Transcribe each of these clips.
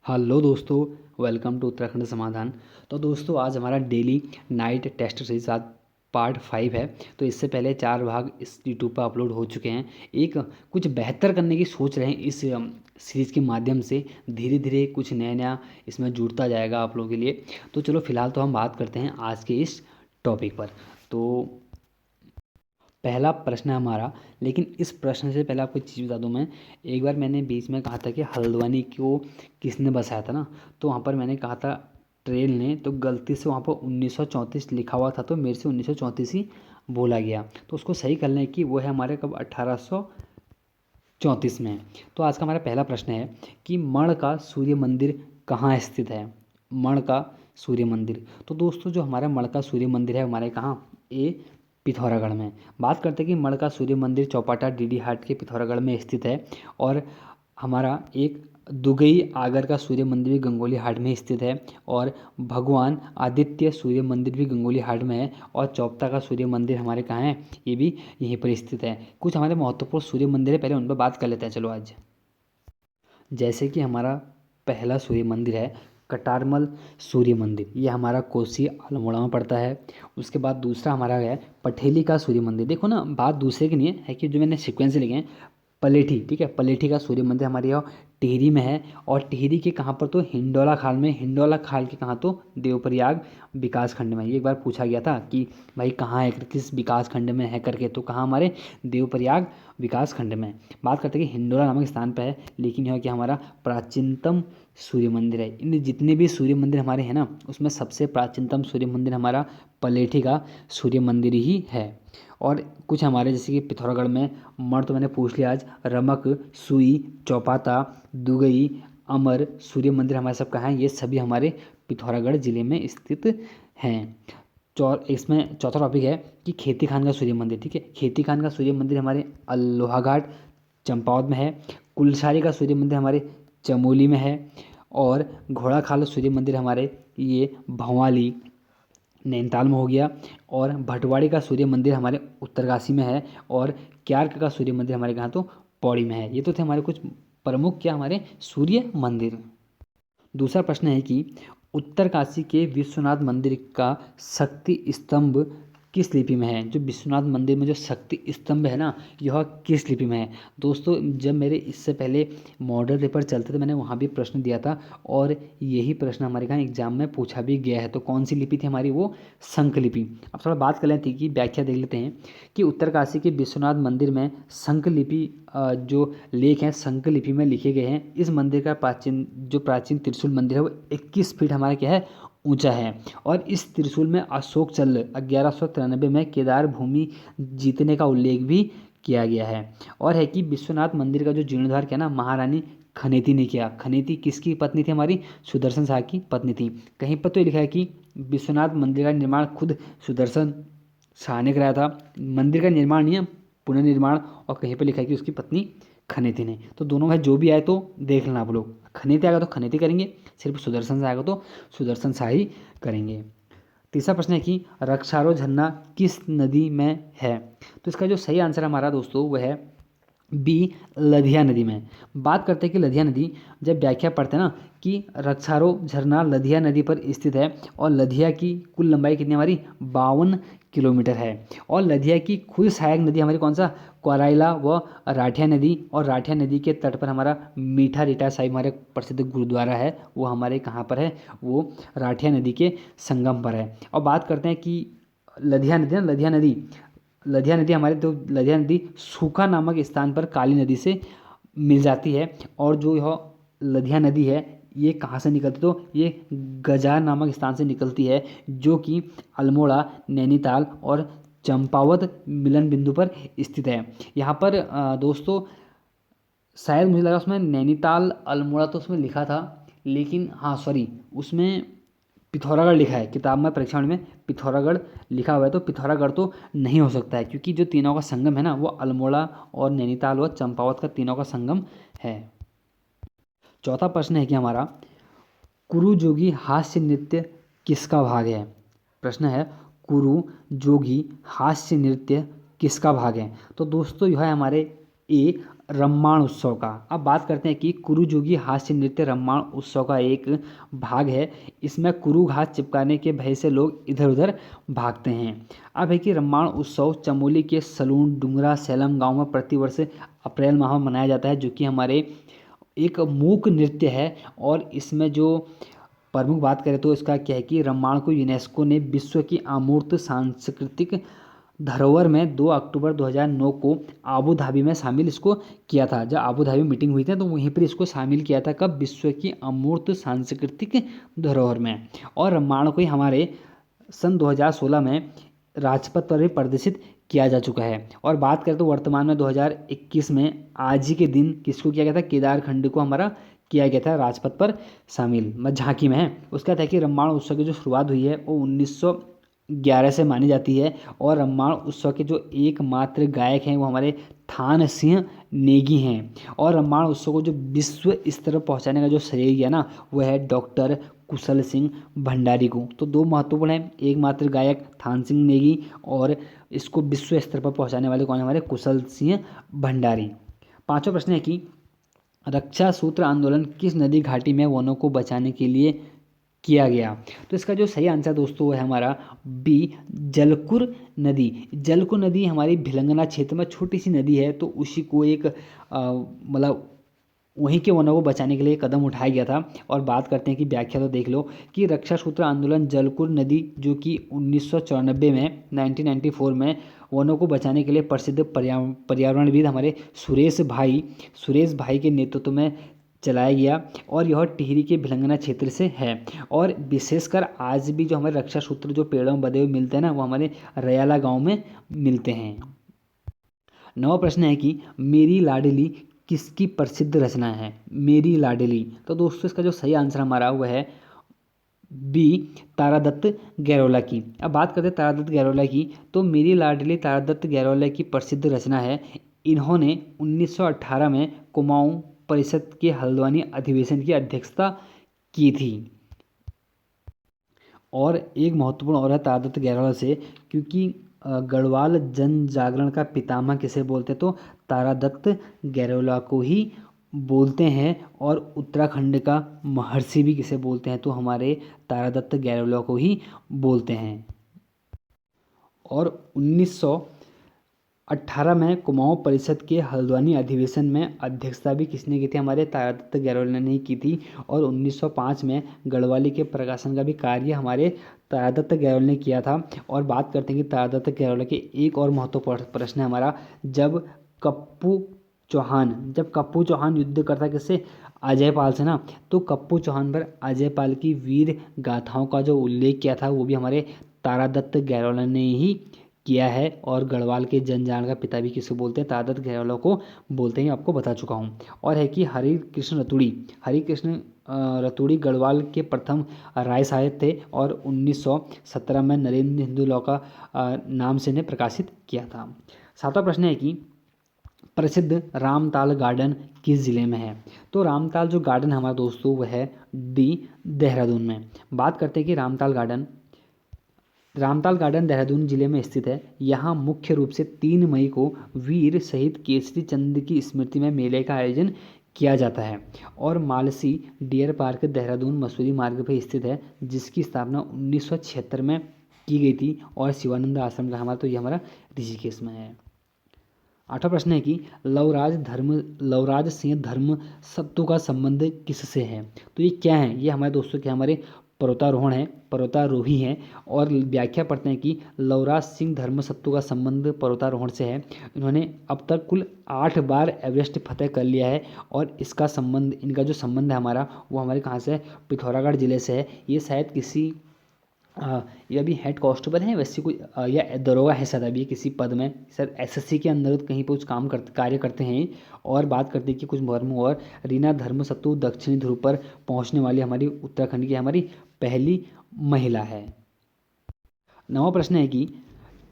Hello दोस्तों, welcome to Uttarakhand समाधान। तो दोस्तों आज हमारा डेली नाइट टेस्ट सीरीज आज पार्ट 5 है। तो इससे पहले 4 भाग इस यूट्यूब पर अपलोड हो चुके हैं। एक कुछ बेहतर करने की सोच रहे हैं इस सीरीज़ के माध्यम से। धीरे धीरे कुछ नया नया इसमें जुड़ता जाएगा आप लोगों के लिए। तो चलो फिलहाल तो हम बात करते हैं आज के इस टॉपिक पर। तो पहला प्रश्न है हमारा, लेकिन इस प्रश्न से पहले आपको एक चीज़ बता दूं मैं। एक बार मैंने बीच में कहा था कि हल्द्वानी को किसने बसाया था ना, तो वहाँ पर मैंने कहा था ट्रेन ने, तो गलती से वहाँ पर 1934 लिखा हुआ था, तो मेरे से 1934 ही बोला गया। तो उसको सही करना है कि वो है हमारे कब 1834 में। तो आज का हमारा पहला प्रश्न है कि मण का सूर्य मंदिर कहाँ स्थित है। मण का सूर्य मंदिर, तो दोस्तों जो हमारा मण का सूर्य मंदिर है हमारे कहाँ, ए पिथौरागढ़ में। बात करते हैं कि मण का सूर्य मंदिर चौपाटा डीडी हाट के पिथौरागढ़ में स्थित है। और हमारा एक दुगई आगर का सूर्य मंदिर भी गंगोली हाट में स्थित है। और भगवान आदित्य सूर्य मंदिर भी गंगोली हाट में है। और चौपटा का सूर्य मंदिर हमारे कहाँ है, ये भी यहीं पर स्थित है। कुछ हमारे महत्वपूर्ण सूर्य मंदिर है, पहले उन पर बात कर लेते हैं चलो आज। जैसे कि हमारा पहला सूर्य मंदिर है कटारमल सूर्य मंदिर, ये हमारा कोसी अल्मोड़ा में पड़ता है। उसके बाद दूसरा हमारा है पठेली का सूर्य मंदिर। देखो ना, बात दूसरे की नहीं है कि जो मैंने सीक्वेंस लिखे हैं। पलेठी, ठीक है, पलेठी का सूर्य मंदिर हमारे यहाँ टिहरी में है। और टिहरी के कहाँ पर, तो हिंडोला खाल में। हिंडोला खाल के कहाँ, तो देवप्रयाग विकास खंड में। ये एक बार पूछा गया था कि भाई कहाँ है, किस विकास खंड में है करके, तो कहाँ हमारे देवप्रयाग विकास खंड में। बात करते हैं कि हिंडोला नामक स्थान पर है, लेकिन यह क्या हमारा प्राचीनतम सूर्य मंदिर है। इन जितने भी सूर्य मंदिर हमारे हैं ना, उसमें सबसे प्राचीनतम सूर्य मंदिर हमारा पलेठी का सूर्य मंदिर ही है। और कुछ हमारे जैसे कि पिथौरागढ़ में मण तो मैंने पूछ लिया आज। रमक, सुई, चौपाता, दुगई, अमर सूर्य मंदिर हमारे सब कहाँ हैं, ये सभी हमारे पिथौरागढ़ जिले में स्थित हैं। इसमें चौथा टॉपिक है कि खेती खान का सूर्य मंदिर। ठीक है, खेती खान का सूर्य मंदिर हमारे लोहाघाट चंपावत में है। कुलसारी का सूर्य मंदिर हमारे चमोली में है। और घोड़ाखाल सूर्य मंदिर हमारे ये भंवाली नैनीताल में हो गया। और भटवाड़ी का सूर्य मंदिर हमारे उत्तरकाशी में है। और क्यार्क का सूर्य मंदिर हमारे कहाँ, तो पौड़ी में है। ये तो थे हमारे कुछ प्रमुख क्या हमारे सूर्य मंदिर। दूसरा प्रश्न है कि उत्तरकाशी के विश्वनाथ मंदिर का शक्ति स्तंभ किस लिपि में है। जो विश्वनाथ मंदिर में जो शक्ति स्तंभ है ना, यह किस लिपि में है। दोस्तों जब मेरे इससे पहले मॉडल पेपर चलते थे, मैंने वहाँ भी प्रश्न दिया था। और यही प्रश्न हमारे यहाँ एग्जाम में पूछा भी गया है। तो कौन सी लिपि थी हमारी, वो शंख लिपि। अब थोड़ा बात कर लेते हैं कि व्याख्या देख लेते हैं कि उत्तरकाशी के विश्वनाथ मंदिर में शंख लिपि जो लेख हैं शंख लिपि में लिखे गए हैं। इस मंदिर का प्राचीन त्रिशूल मंदिर है वो 21 फीट हमारा क्या है, ऊंचा है। और इस त्रिशूल में अशोक चल 1193 में केदार भूमि जीतने का उल्लेख भी किया गया है। और है कि विश्वनाथ मंदिर का जो जीर्णोद्धार किया ना, महारानी खनेती ने किया। खनेती किसकी पत्नी थी हमारी, सुदर्शन शाह की पत्नी थी। कहीं पर तो ये लिखा है कि विश्वनाथ मंदिर का निर्माण खुद सुदर्शन शाह ने कराया था। मंदिर का निर्माण नहीं है, पुनर्निर्माण। और कहीं पर लिखा है कि उसकी पत्नी खनेती ने। तो दोनों में जो भी आए तो देख लेना आप लोग। खनेती आएगा तो खनेती करेंगे, सिर्फ सुदर्शन से आएगा तो सुदर्शन शाह ही करेंगे। तीसरा प्रश्न है कि रक्षारो झरना किस नदी में है। तो इसका जो सही आंसर हमारा दोस्तों वह है बी, लधिया नदी में। बात करते हैं कि लधिया नदी, जब व्याख्या पढ़ते हैं ना कि रक्षारो झरना लधिया नदी पर स्थित है। और लधिया की कुल लंबाई कितनी हमारी 52 किलोमीटर है। और लधिया की खुद सहायक नदी हमारी कौन सा, क्वाराइला व राठिया नदी। और राठिया नदी के तट पर हमारा मीठा रीठा साहिब हमारे प्रसिद्ध गुरुद्वारा है, वो हमारे कहाँ पर है, वो राठिया नदी के संगम पर है। और बात करते हैं कि लधिया नदी ना, लधिया नदी हमारे, तो लधिया नदी सूखा नामक स्थान पर काली नदी से मिल जाती है। और जो यह लधिया नदी है ये कहाँ से निकलती, तो ये गजार नामक स्थान से निकलती है, जो कि अल्मोड़ा, नैनीताल और चंपावत मिलन बिंदु पर स्थित है। यहाँ पर दोस्तों शायद मुझे लगा उसमें नैनीताल अल्मोड़ा तो उसमें लिखा था, लेकिन हाँ सॉरी, उसमें पिथौरागढ़ लिखा है किताब में, परीक्षा में पिथौरागढ़ लिखा हुआ है। तो पिथौरागढ़ तो नहीं हो सकता है, क्योंकि जो तीनों का संगम है ना, वो अल्मोड़ा और नैनीताल और चंपावत का तीनों का संगम है। चौथा प्रश्न है कि हमारा कुरु जोगी हास्य नृत्य किसका भाग है। प्रश्न है कुरु जोगी हास्य नृत्य किसका भाग है। तो दोस्तों यह है हमारे ए रम्माण उत्सव का। अब बात करते हैं कि कुरुजोगी हास्य नृत्य रम्माण उत्सव का एक भाग है। इसमें कुरु घास चिपकाने के भय से लोग इधर उधर भागते हैं। अब है कि रम्माण उत्सव चमोली के सलून डुंगरा सैलम गांव में प्रतिवर्ष अप्रैल माह में मनाया जाता है, जो कि हमारे एक मूक नृत्य है। और इसमें जो प्रमुख बात करें तो इसका क्या है कि रम्माण को यूनेस्को ने विश्व की अमूर्त सांस्कृतिक धरोहर में 2 अक्टूबर 2009 को आबू धाबी में शामिल इसको किया था। जब आबू धाबी मीटिंग हुई थी तो वहीं पर इसको शामिल किया था, कब, विश्व की अमूर्त सांस्कृतिक धरोहर में। और रम्माण को ही हमारे सन 2016 में राजपथ पर भी प्रदर्शित किया जा चुका है। और बात करें तो वर्तमान में 2021 में आज ही के दिन किसको किया गया था, केदारखंड को हमारा किया गया था राजपथ पर शामिल, झांकी में है। उसका था कि रम्माण उत्सव की जो शुरुआत हुई है वो 1911 से मानी जाती है। और रम्माण उत्सव के जो एकमात्र गायक हैं वो हमारे थान सिंह नेगी हैं। और रम्माण उत्सव को जो विश्व स्तर पर पहुंचाने का जो श्रेय गया ना, वह है डॉक्टर कुशल सिंह भंडारी को। तो दो महत्वपूर्ण हैं, एकमात्र गायक थान सिंह नेगी और इसको विश्व स्तर पर पहुंचाने वाले कौन है, हमारे कुशल सिंह भंडारी। पांचवा प्रश्न है कि रक्षा सूत्र आंदोलन किस नदी घाटी में वनों को बचाने के लिए किया गया। तो इसका जो सही आंसर दोस्तों वो है हमारा बी जलकुर नदी। जलकुर नदी हमारी भिलंगना क्षेत्र में छोटी सी नदी है, तो उसी को एक मतलब वहीं के वनों को बचाने के लिए कदम उठाया गया था। और बात करते हैं कि व्याख्या तो देख लो कि रक्षा सूत्र आंदोलन जलकुर नदी जो कि 1994 में 1994 में वनों को बचाने के लिए प्रसिद्ध पर्यावरणविद हमारे सुरेश भाई के नेतृत्व में चलाया गया। और यह टिहरी के भिलंगना क्षेत्र से है। और विशेषकर आज भी जो हमारे रक्षा सूत्र जो पेड़ों में बंधे हुए मिलते हैं ना, वो हमारे रयाला गांव में मिलते हैं। नवा प्रश्न है कि मेरी लाडली किसकी प्रसिद्ध रचना है, मेरी लाडली। तो दोस्तों इसका जो सही आंसर हमारा वो है बी तारादत्त गैरोला की। अब बात करते हैं तारादत्त गैरोला की, तो मेरी लाडली तारादत्त गैरोला की प्रसिद्ध रचना है। इन्होंने 1918 में कुमाऊं परिषद के हल्द्वानी अधिवेशन की अध्यक्षता की थी। और एक महत्वपूर्ण और है तारादत्त गैरोला से, क्योंकि गढ़वाल जन जागरण का पितामह किसे बोलते, तो तारादत्त गैरोला को ही बोलते हैं। और उत्तराखंड का महर्षि भी किसे बोलते हैं, तो हमारे तारादत्त गैरोला को ही बोलते हैं। और 1918 में कुमाऊं परिषद के हल्द्वानी अधिवेशन में अध्यक्षता भी किसने की थी, हमारे तारादत्त गैरोला ने ही की थी। और 1905 में गढ़वाली के प्रकाशन का भी कार्य हमारे तारादत्त गैरोला ने किया था। और बात करते हैं कि तारादत्त गैरोला के एक और महत्वपूर्ण प्रश्न है हमारा, जब कप्पू चौहान युद्ध करता किससे, अजयपाल से ना, तो कप्पू चौहान पर अजयपाल की वीर गाथाओं का जो उल्लेख किया था वो भी हमारे तारादत्त गैरोला ने ही किया है। और गढ़वाल के जनजागरण का पिता भी किसको बोलते हैं, तारादत्त गैरोला को बोलते हैं, आपको बता चुका हूँ। और है कि हरिकृष्ण रतूड़ी गढ़वाल के प्रथम राय साहिब थे। और 1917 में नरेंद्र हिंदू लॉ का नाम से इन्हें प्रकाशित किया था। सातवां प्रश्न है कि प्रसिद्ध रामताल गार्डन किस जिले में है। तो रामताल जो गार्डन हमारा दोस्तों वह है डी देहरादून में। बात करते हैं कि रामताल गार्डन देहरादून जिले में स्थित है। यहाँ मुख्य रूप से 3 मई को वीर शहीद केसरी चंद की स्मृति में मेले का आयोजन किया जाता है। और मालसी डियर पार्क देहरादून मसूरी मार्ग पर स्थित है, जिसकी स्थापना 1976 में की गई थी। और शिवानंद आश्रम का हमारा, तो ये हमारा ऋषिकेश में है। 8वां प्रश्न है कि लवराज सिंह धर्म सत्तू का संबंध किससे है। तो ये क्या है, ये हमारे दोस्तों के हमारे पर्वतारोही हैं। और व्याख्या पढ़ते हैं कि लवराज सिंह धर्म सत्तू का संबंध पर्वतारोहण से है। इन्होंने अब तक कुल 8 बार एवरेस्ट फतेह कर लिया है। और इनका जो संबंध है हमारा, वो हमारे कहाँ से है, पिथौरागढ़ जिले से है। ये शायद किसी ये अभी हेड कांस्टेबल है वैसे कोई या दरोगा है शायद अभी किसी पद में, सर एसएससी के अंदर कहीं पर कुछ कार्य करते हैं। और बात करते हैं कि कुछ मुहर्रम और रीना धर्म सत्तू दक्षिणी ध्रुव पर पहुंचने वाली हमारी उत्तराखंड की हमारी पहली महिला है। 9वां प्रश्न है कि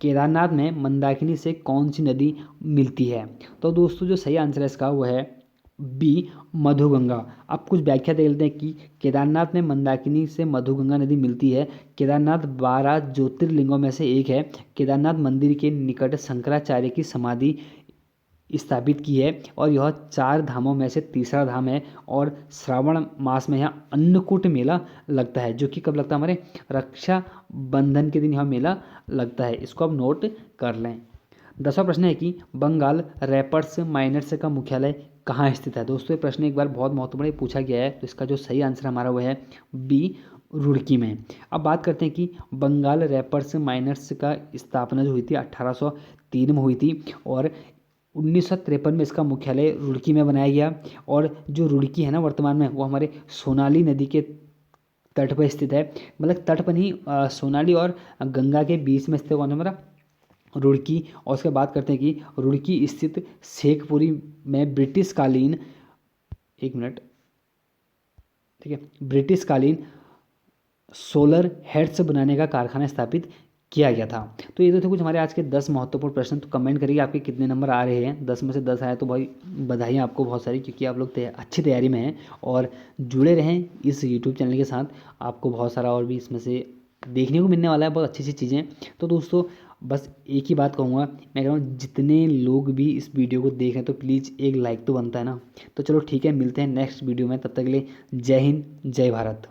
केदारनाथ में मंदाकिनी से कौन सी नदी मिलती है। तो दोस्तों जो सही आंसर है इसका वो है बी मधुगंगा। अब कुछ व्याख्या देख लेते हैं कि केदारनाथ में मंदाकिनी से मधुगंगा नदी मिलती है। केदारनाथ 12 ज्योतिर्लिंगों में से एक है। केदारनाथ मंदिर के निकट शंकराचार्य की समाधि स्थापित की है और यह 4 धामों में से तीसरा धाम है। और श्रावण मास में यहाँ अन्नकूट मेला लगता है, जो कि कब लगता है, हमारे रक्षा बंधन के दिन यह मेला लगता है। इसको आप नोट कर लें। 10वां प्रश्न है कि बंगाल रैपर्स माइनर्स का मुख्यालय कहाँ स्थित है। दोस्तों ये प्रश्न एक बार बहुत महत्वपूर्ण पूछा गया है, तो इसका जो सही आंसर हमारा वो है बी, रुड़की में। अब बात करते हैं कि बंगाल रैपर्स माइनर्स का स्थापना जो हुई थी 1803 में हुई थी और 1953 में इसका मुख्यालय रुड़की में बनाया गया। और जो रुड़की है ना वर्तमान में, वो हमारे सोनाली नदी के तट पर स्थित है। मतलब तट पर नहीं, सोनाली और गंगा के बीच में स्थित कौन है हमारा, रुड़की। और उसके बात करते हैं कि रुड़की स्थित शेखपुरी में ब्रिटिश कालीन, एक मिनट, ठीक है, ब्रिटिश कालीन सोलर हेड्स बनाने का कारखाना स्थापित किया गया था। तो ये तो थे कुछ हमारे आज के 10 महत्वपूर्ण प्रश्न। तो कमेंट करिए आपके कितने नंबर आ रहे हैं। 10 में से 10 आए तो भाई बधाई आपको बहुत सारी, क्योंकि आप लोग अच्छी तैयारी में हैं। और जुड़े रहें इस यूट्यूब चैनल के साथ, आपको बहुत सारा और भी इसमें से देखने को मिलने वाला है, बहुत अच्छी अच्छी चीज़ें। तो दोस्तों बस एक ही बात कहूँगा, मैं कह रहा हूँ जितने लोग भी इस वीडियो को देख रहे हैं तो प्लीज़ एक लाइक तो बनता है ना। तो चलो ठीक है, मिलते हैं नेक्स्ट वीडियो में, तब तक के लिए जय हिंद जय भारत।